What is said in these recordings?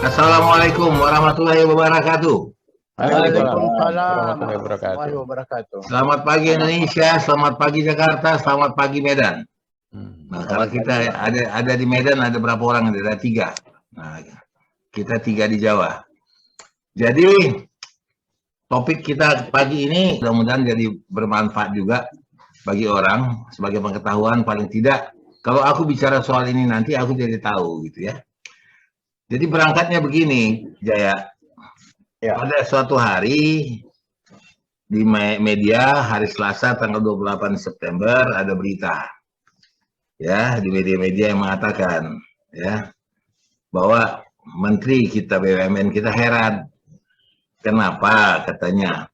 Assalamualaikum warahmatullahi wabarakatuh. Waalaikumsalam Waalaikumsalam warahmatullahi wabarakatuh. warahmatullahi wabarakatuh. Selamat pagi Indonesia, selamat pagi Jakarta, selamat pagi Medan. Nah, kalau kita ada di Medan ada berapa orang? Ada 3. Nah, kita 3 di Jawa. Jadi topik kita pagi ini mudah-mudahan jadi bermanfaat juga bagi orang sebagai pengetahuan paling tidak. Kalau aku bicara soal ini nanti aku jadi tahu gitu ya. Jadi berangkatnya begini, Jaya. Ya. Pada suatu hari di media hari Selasa tanggal 28 September ada berita ya di media-media yang mengatakan ya bahwa menteri kita BUMN kita heran kenapa katanya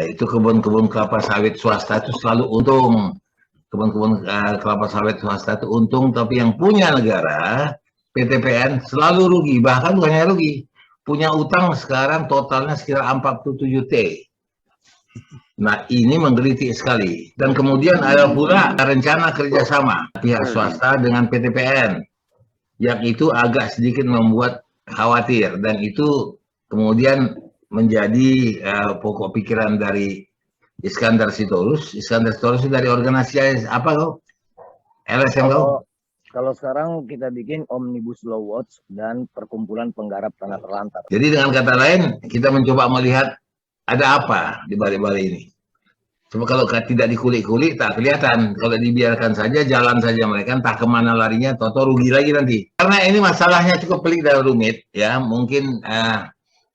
itu kebun-kebun kelapa sawit swasta itu selalu untung, kebun-kebun kelapa sawit swasta itu untung, tapi yang punya negara PTPN selalu rugi, bahkan bukannya rugi, punya utang sekarang totalnya sekitar 47 T. Nah, ini menggelitik sekali. Dan kemudian ada pula rencana kerjasama pihak swasta dengan PTPN, yang itu agak sedikit membuat khawatir. Dan itu kemudian menjadi pokok pikiran dari Iskandar Sitorus. Iskandar Sitorus dari organisasi apa kau? LSM kau? Kalau sekarang kita bikin Omnibus Law Watch dan Perkumpulan Penggarap Tanah Terlantar. Jadi dengan kata lain, kita mencoba melihat ada apa di balik-balik ini. Cuma kalau tidak dikulik-kulik tak kelihatan. Kalau dibiarkan saja, jalan saja mereka, entah kemana larinya, toto rugi lagi nanti. Karena ini masalahnya cukup pelik dan rumit, ya mungkin.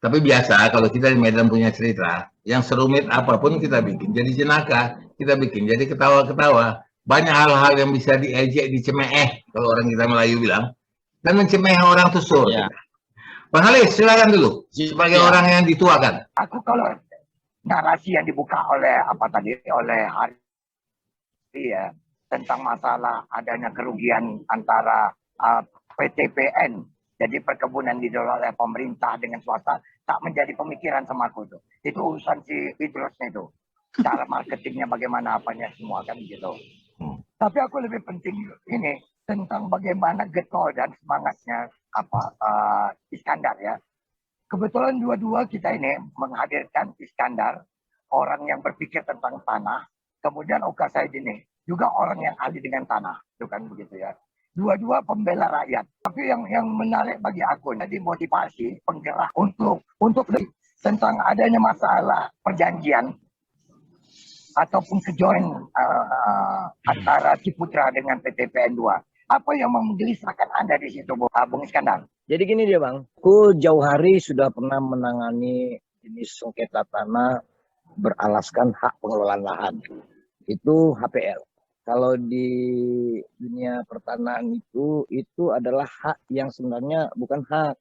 Tapi biasa kalau kita di Medan punya cerita, yang serumit apapun kita bikin. Jadi jenaka kita bikin, jadi ketawa-ketawa. Banyak hal-hal yang bisa diejek, dicemeh, kalau orang kita Melayu bilang. Dan mencemeh orang tusur. Ya. Bang Halis, silakan dulu. Sebagai orang yang dituakan. Aku kalau narasi yang dibuka oleh Hari ya tentang masalah adanya kerugian antara PTPN, jadi perkebunan dikelola oleh pemerintah dengan swasta, tak menjadi pemikiran sama aku tuh. Itu urusan si Idrusnya itu. Cara marketingnya bagaimana apanya semua kan gitu. Tapi aku lebih penting ini tentang bagaimana getol dan semangatnya Iskandar ya. Kebetulan dua-dua kita ini menghadirkan Iskandar, orang yang berpikir tentang tanah, kemudian Oka Said ini juga orang yang ahli dengan tanah, itu kan begitu ya. Dua-dua pembela rakyat. Tapi yang menarik bagi aku jadi motivasi penggerak untuk tentang adanya masalah perjanjian ataupun kejoin antara Ciputra dengan PTPN 2. Apa yang menggelisahkan Anda di situ, Bung Iskandar? Jadi gini dia Bang, aku jauh hari sudah pernah menangani jenis sengketa tanah beralaskan hak pengelolaan lahan. Itu HPL. Kalau di dunia pertanahan itu adalah hak yang sebenarnya bukan hak.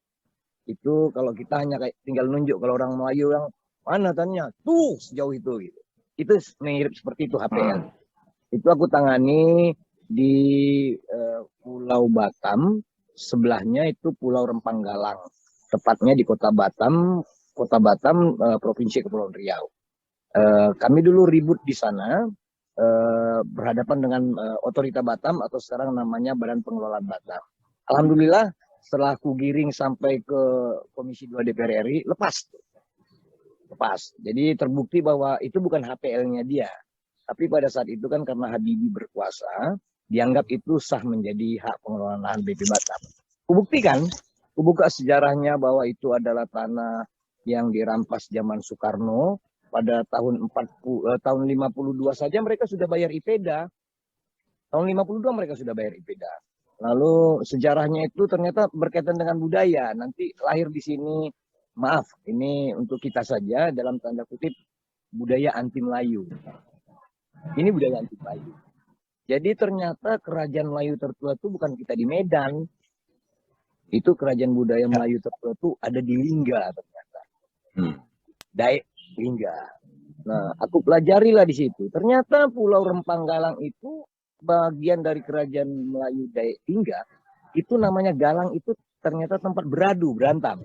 Itu kalau kita hanya kayak tinggal nunjuk, kalau orang Melayu yang mana tanahnya, tuh sejauh itu gitu. Itu mirip seperti itu HPL. Itu aku tangani di Pulau Batam, sebelahnya itu Pulau Rempang Galang, tepatnya di Kota Batam, Provinsi Kepulauan Riau. Kami dulu ribut di sana, berhadapan dengan Otorita Batam atau sekarang namanya Badan Pengelolaan Batam. Alhamdulillah setelah aku giring sampai ke Komisi 2 DPR RI, lepas. Jadi terbukti bahwa itu bukan HPL-nya dia. Tapi pada saat itu kan karena Habibie berkuasa, dianggap itu sah menjadi hak pengelolaan lahan BP Batam. Kubuktikan, kubuka sejarahnya bahwa itu adalah tanah yang dirampas zaman Soekarno. Pada tahun 52 saja mereka sudah bayar IPEDA. Tahun 52 mereka sudah bayar IPEDA. Lalu sejarahnya itu ternyata berkaitan dengan budaya. Nanti lahir di sini, maaf, ini untuk kita saja dalam tanda kutip budaya anti Melayu. Ini budaya anti Melayu. Jadi ternyata kerajaan Melayu tertua itu bukan kita di Medan. Itu kerajaan budaya Melayu tertua itu ada di Lingga ternyata. Dayak Lingga. Nah, aku pelajarilah di situ. Ternyata Pulau Rempang Galang itu bagian dari kerajaan Melayu Dayak Lingga. Itu namanya Galang itu ternyata tempat beradu, berantem.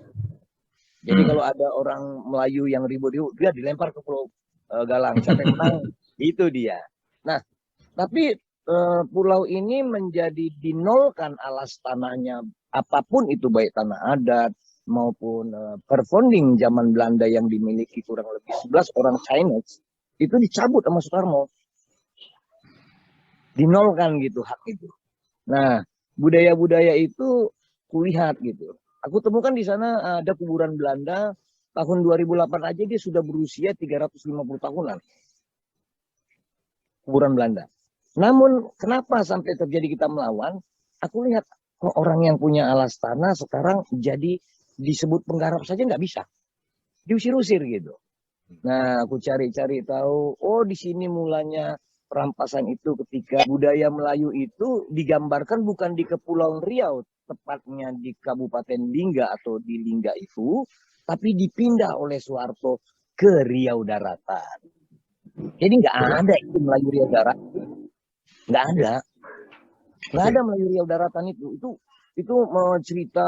Jadi kalau ada orang Melayu yang ribut-ribut, dia dilempar ke Pulau Galang. Siapa yang menang? Itu dia. Nah, tapi pulau ini menjadi dinolkan alas tanahnya, apapun itu, baik tanah adat maupun perfounding zaman Belanda yang dimiliki kurang lebih 11 orang Chinese, itu dicabut sama Soekarno. Dinolkan gitu hak itu. Nah, budaya-budaya itu kulihat gitu. Aku temukan di sana ada kuburan Belanda tahun 2008 aja dia sudah berusia 350 tahunan. Kuburan Belanda. Namun kenapa sampai terjadi kita melawan? Aku lihat kok orang yang punya alas tanah sekarang jadi disebut penggarap saja nggak bisa. Diusir-usir gitu. Nah, aku cari-cari tahu, oh di sini mulanya perampasan itu ketika budaya Melayu itu digambarkan bukan di Kepulauan Riau, tepatnya di Kabupaten Lingga atau di Lingga itu, tapi dipindah oleh Soeharto ke Riau Daratan. Jadi nggak ada itu Melayu Riau Daratan. Nggak ada. Nggak ada Melayu Riau Daratan itu. Itu cerita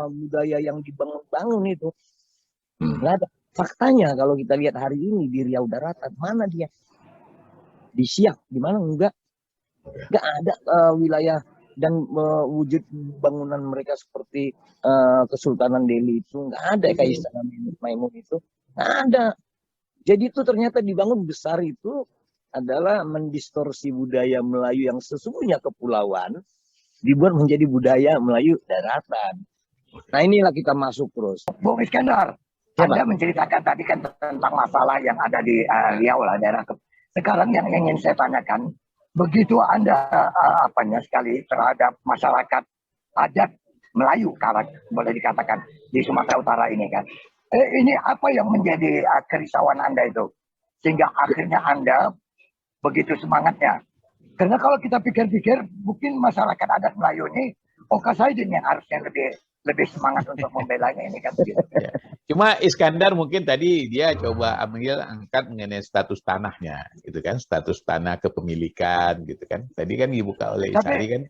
budaya yang dibangun-bangun itu. Nggak ada. Faktanya kalau kita lihat hari ini di Riau Daratan, mana dia? Di Siak, di mana? Enggak. Nggak ada wilayah dan wujud bangunan mereka seperti Kesultanan Delhi itu. Nggak ada kayak Istana Maimun itu. Nggak ada. Jadi itu ternyata dibangun besar itu adalah mendistorsi budaya Melayu yang sesungguhnya kepulauan dibuat menjadi budaya Melayu daratan. Nah inilah kita masuk terus. Bung Iskandar, Anda menceritakan tadi kan tentang masalah yang ada di Riau lah, daerah. Sekarang yang ingin saya tanyakan, begitu Anda sekali terhadap masyarakat adat Melayu, boleh dikatakan di Sumatera Utara ini kan, ini apa yang menjadi kerisauan Anda itu, sehingga akhirnya Anda begitu semangatnya? Karena kalau kita pikir-pikir, mungkin masyarakat adat Melayu ini, Oka Saidin yang harusnya lebih semangat untuk membelanya ini kan. Ya. Cuma Iskandar mungkin tadi dia coba angkat mengenai status tanahnya, gitu kan, status tanah kepemilikan, gitu kan. Tadi kan dibuka oleh Isari kan.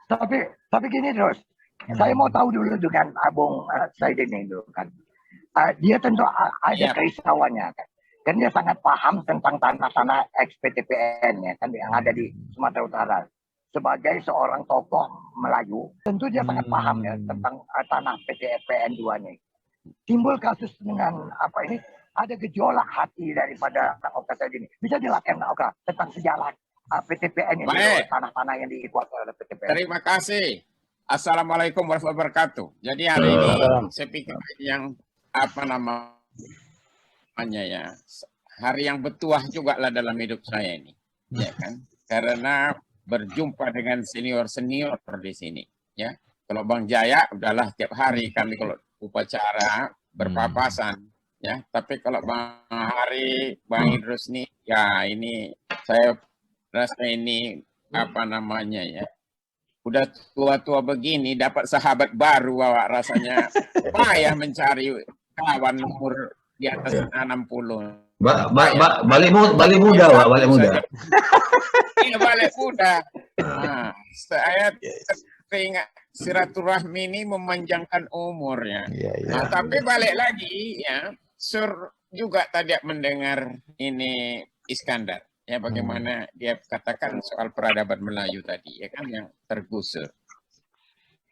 Tapi gini terus, saya mau tahu dulu dengan Abung Saidin itu kan. Dia tentu ada kerisauannya kan. Kan dia sangat paham tentang tanah-tanah ex-PTPN ya kan yang ada di Sumatera Utara. Sebagai seorang tokoh Melayu, tentu dia sangat paham ya tentang tanah PTPN 2 ini. Timbul kasus dengan ada gejolak hati daripada Oka Saidin. Bisa dilakukan Oka tentang sejarah PTPN ini, tanah-tanah yang dikuasai oleh PTPN. Terima kasih. Assalamualaikum warahmatullahi wabarakatuh. Jadi hari ini saya pikir yang ya, hari yang bertuah juga lah dalam hidup saya ini, ya kan? Karena berjumpa dengan senior-senior di sini, ya. Kalau Bang Jaya udahlah tiap hari kami kalau upacara berpapasan, ya. Tapi kalau Bang Hari, Bang Idrus nih, ya ini saya rasa ini ya. Udah tua-tua begini dapat sahabat baru, rasanya payah mencari kawan umur di atas 60. Balik muda, Pak, balik muda. Iya, balik muda. Nah, saya teringat silaturahmi ini memanjangkan umurnya. Nah, tapi balik lagi ya, Sur juga tadi mendengar ini Iskandar, ya bagaimana dia katakan soal peradaban Melayu tadi, ya kan, yang tergusur.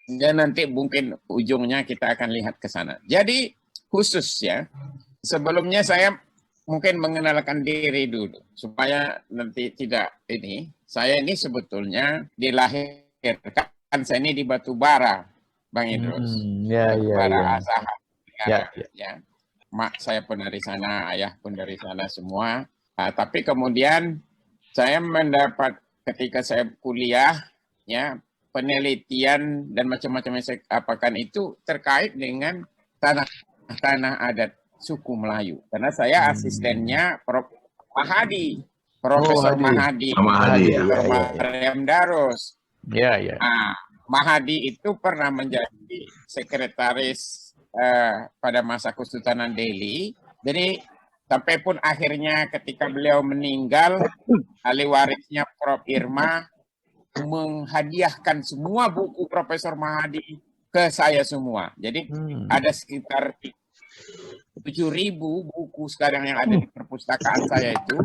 Dan nanti mungkin ujungnya kita akan lihat ke sana. Jadi khusus ya, sebelumnya saya mungkin mengenalkan diri dulu supaya nanti tidak ini. Saya ini sebetulnya dilahirkan saya ini di Batubara, Bang Idrus. Batubara Asahan. Ya. Mak saya pun dari sana, ayah pun dari sana semua. Tapi kemudian saya mendapat ketika saya kuliah, ya penelitian dan macam-macam yang saya apakan itu terkait dengan tanah adat suku Melayu. Karena saya asistennya Prof. Mahadi, Profesor Mahadi. Mariam Daros. Mahadi itu pernah menjadi sekretaris pada masa Kesultanan Delhi. Jadi sampai pun akhirnya ketika beliau meninggal, ahli warisnya Prof. Irma menghadiahkan semua buku Profesor Mahadi ke saya semua. Jadi ada sekitar 7.000 buku sekarang yang ada di perpustakaan saya itu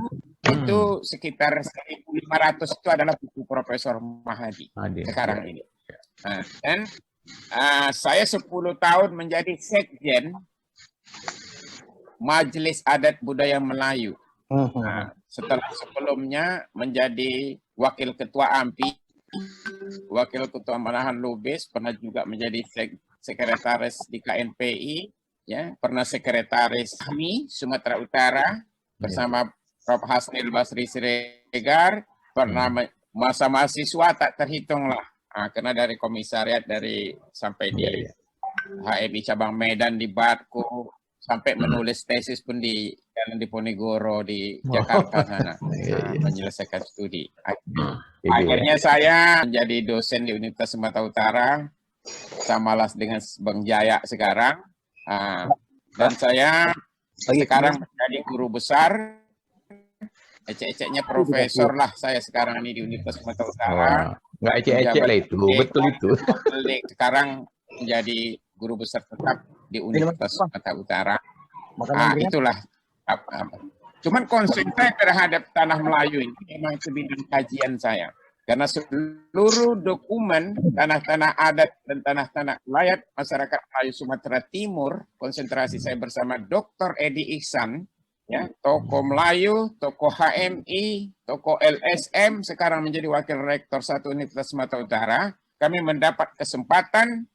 Itu sekitar 1.500 itu adalah buku Profesor Mahadi sekarang ini. Nah, dan saya 10 tahun menjadi sekjen Majelis Adat Budaya Melayu. Nah, setelah sebelumnya menjadi wakil ketua AMPI, wakil ketua Manahan Lubis, pernah juga menjadi sekretaris di KNPI, ya, pernah sekretaris KMI Sumatera Utara bersama Prof. Hasnil Basri Siregar, pernah masa mahasiswa tak terhitung lah, karena dari komisariat sampai di HMI cabang Medan di Batku, sampai menulis tesis pun di Jalan Diponegoro di Jakarta sana, menyelesaikan studi. Akhirnya saya menjadi dosen di Universitas Sumatera Utara, samalah dengan Bang Jaya sekarang, dan saya sekarang menjadi guru besar, ecek-eceknya profesor lah saya sekarang ini di Universitas Sumatera Utara. Nggak ecek-ecek lah itu, betul itu. Sekarang menjadi guru besar tetap di Universitas Sumatera Utara. Itulah. Cuman concern saya terhadap tanah Melayu ini memang itu bidang kajian saya. Karena seluruh dokumen tanah-tanah adat dan tanah-tanah layat masyarakat Melayu Sumatera Timur, konsentrasi saya bersama Dr. Edi Ihsan, ya, tokoh Melayu, tokoh HMI, tokoh LSM, sekarang menjadi wakil rektor 1 Universitas Sumatera Utara. Kami mendapat kesempatan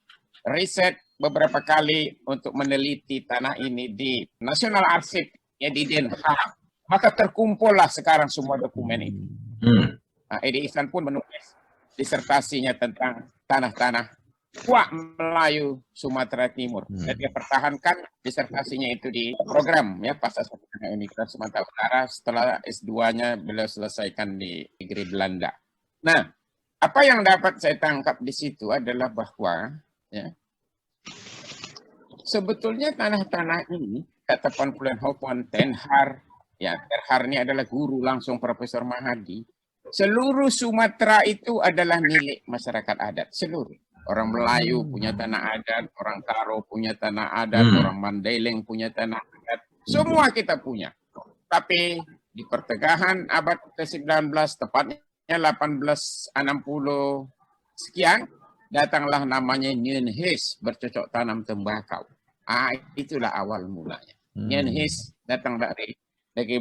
riset beberapa kali untuk meneliti tanah ini di National Archive ya di Den Haag. Maka terkumpullah sekarang semua dokumen itu. Edi Ihsan pun menulis disertasinya tentang tanah-tanah Wak Melayu Sumatera Timur. Dan dia pertahankan disertasinya itu di program ya pasca sarjana Universitas Sumatera Utara, setelah S2-nya beliau selesaikan di negeri Belanda. Nah, apa yang dapat saya tangkap di situ adalah bahwa ya, sebetulnya tanah-tanah ini, kata Van Vollenhoven, Tenhar, ya, Tenhar ini adalah guru langsung Profesor Mahadi. Seluruh Sumatera itu adalah milik masyarakat adat, seluruh. Orang Melayu punya tanah adat, orang Karo punya tanah adat, orang Mandailing punya tanah adat. Semua kita punya. Tapi di pertengahan abad ke-19, tepatnya 1860 sekian, datanglah namanya Nyenhis, bercocok tanam tembakau. Itulah awal mulanya. Nyenhis datang dari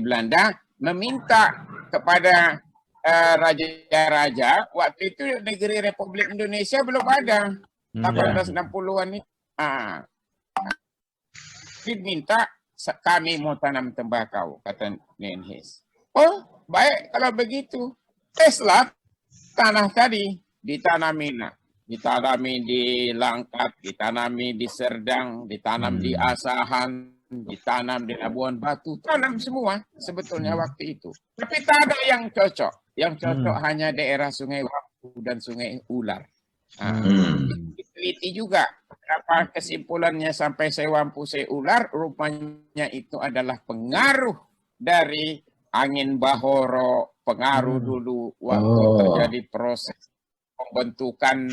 Belanda, meminta kepada raja-raja, waktu itu negeri Republik Indonesia belum ada, 1860-an ini. Diminta, kami mau tanam tembakau, kata Nyenhis. Oh, baik kalau begitu. Teslah tanah tadi ditanami di Langkat, ditanami di Serdang, ditanam di Asahan, ditanam di Labuan Batu, tanam semua sebetulnya waktu itu. Tapi tak ada yang cocok. Yang cocok hanya daerah Sungai Wampu dan Sungai Ular. Diteliti juga apa kesimpulannya sampai Sewampu Seular, rupanya itu adalah pengaruh dari angin Bahoro, pengaruh dulu waktu terjadi proses pembentukan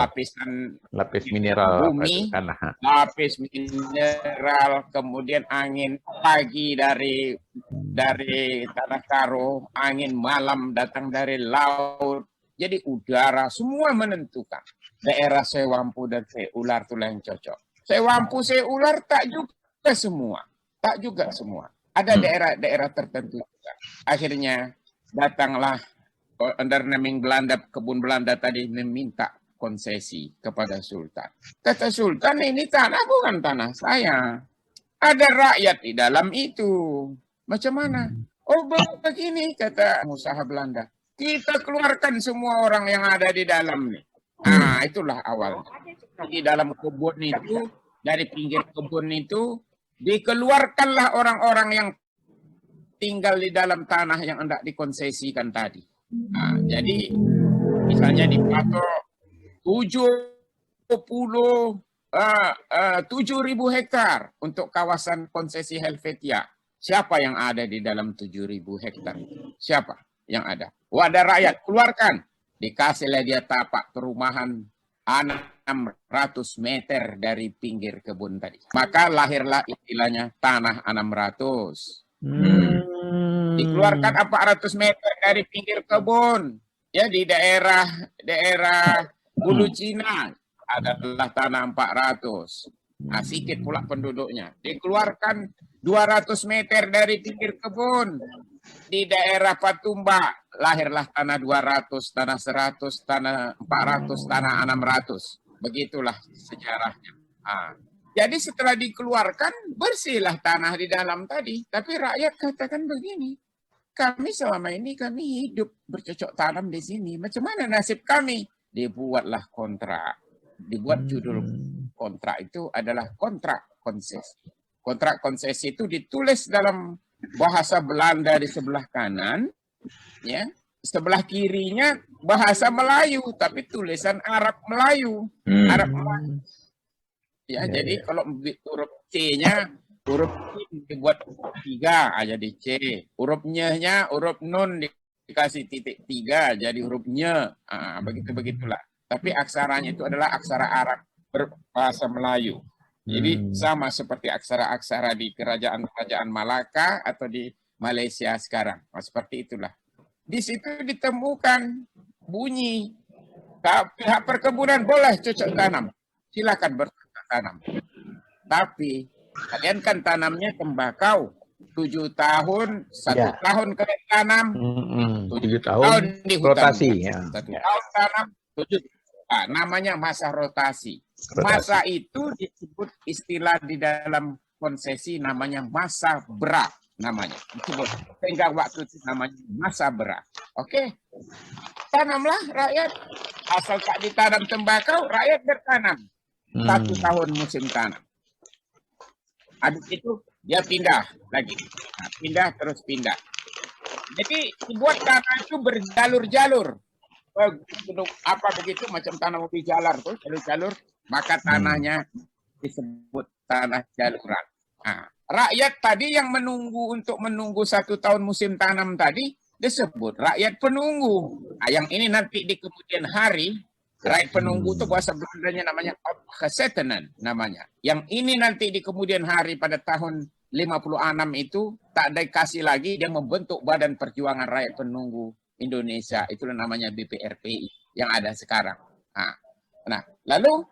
lapis mineral bumi, lapis mineral, kemudian angin pagi dari tanah Karo, angin malam datang dari laut. Jadi udara semua menentukan. Daerah Sewampu dan Seular itulah yang cocok. Sewampu Seular tak juga semua. Ada daerah-daerah tertentu juga. Akhirnya datanglah underneming Belanda, kebun Belanda tadi meminta konsesi kepada Sultan. Kata Sultan, ini tanah bukan tanah saya. Ada rakyat di dalam itu. Macam mana? Oh begini, kata pengusaha Belanda. Kita keluarkan semua orang yang ada di dalam nih. Itulah awalnya. Di dalam kebun itu, dari pinggir kebun itu, dikeluarkanlah orang-orang yang tinggal di dalam tanah yang hendak dikonsesikan tadi. Jadi misalnya dipatok 7.000 hektar untuk kawasan konsesi Helvetia. Siapa yang ada di dalam 7.000 hektar? Siapa yang ada? Wadah rakyat, keluarkan. Dikasihlah dia tapak perumahan 600 meter dari pinggir kebun tadi. Maka lahirlah istilahnya tanah 600. Dikeluarkan 400 meter dari pinggir kebun, ya di daerah Hulu Cina adalah tanah 400. Nah, sedikit pula penduduknya. Dikeluarkan 200 meter dari pinggir kebun di daerah Patumba, lahirlah tanah 200, tanah 100, tanah 400, tanah 600. Begitulah sejarahnya. Nah, jadi setelah dikeluarkan, bersihlah tanah di dalam tadi. Tapi rakyat katakan begini, kami selama ini kami hidup bercocok tanam di sini. Macam mana nasib kami? Dibuatlah kontrak. Dibuat judul kontrak itu adalah kontrak konsesi. Kontrak konsesi itu ditulis dalam bahasa Belanda di sebelah kanan, ya. Sebelah kirinya bahasa Melayu, tapi tulisan Arab Melayu. Arab Melayu. Ya, jadi kalau huruf C-nya, huruf C dibuat 3 jadi C. Huruf Nya, huruf Nun dikasih titik 3 jadi huruf Nye. Begitulah. Tapi aksaranya itu adalah aksara Arab berbahasa Melayu. Jadi sama seperti aksara-aksara di kerajaan-kerajaan Malaka atau di Malaysia sekarang. Seperti itulah. Di situ ditemukan bunyi pihak perkebunan boleh cocok tanam. Silakan bercocok tanam. Tapi kalian kan tanamnya tembakau. 7 tahun, 1 tahun kalian tanam. 7 tahun di hutan. Rotasi. 1 tahun tanam, 7 namanya masa rotasi. Masa itu disebut istilah di dalam konsesi namanya masa berak namanya. Disebut. Sehingga waktu itu namanya masa berak. Oke. Tanamlah rakyat. Asal tak ditanam tembakau, rakyat bertanam. 1 tahun musim tanam. Habis itu dia pindah lagi. Nah, pindah terus pindah. Jadi dibuat tanah itu berjalur-jalur. Apa begitu macam tanah mobil jalar tuh jalur-jalur, maka tanahnya disebut tanah jaluran. Nah, rakyat tadi yang menunggu 1 tahun musim tanam tadi disebut rakyat penunggu. Nah, yang ini nanti di kemudian hari rakyat penunggu itu bahasa Belandanya namanya opgezettenen namanya. Yang ini nanti di kemudian hari pada tahun 56 itu tak dikasih lagi, dia membentuk Badan Perjuangan Rakyat Penunggu Indonesia, itulah namanya BPRPI yang ada sekarang. Nah, lalu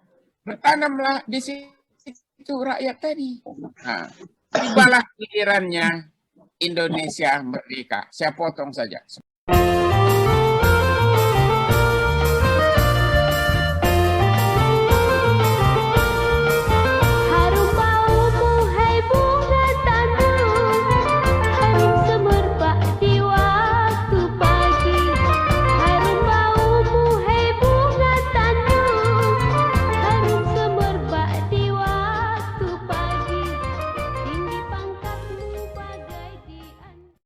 bertanamlah di situ rakyat tadi. Nah, tibalah gilirannya Indonesia merdeka. Saya potong saja.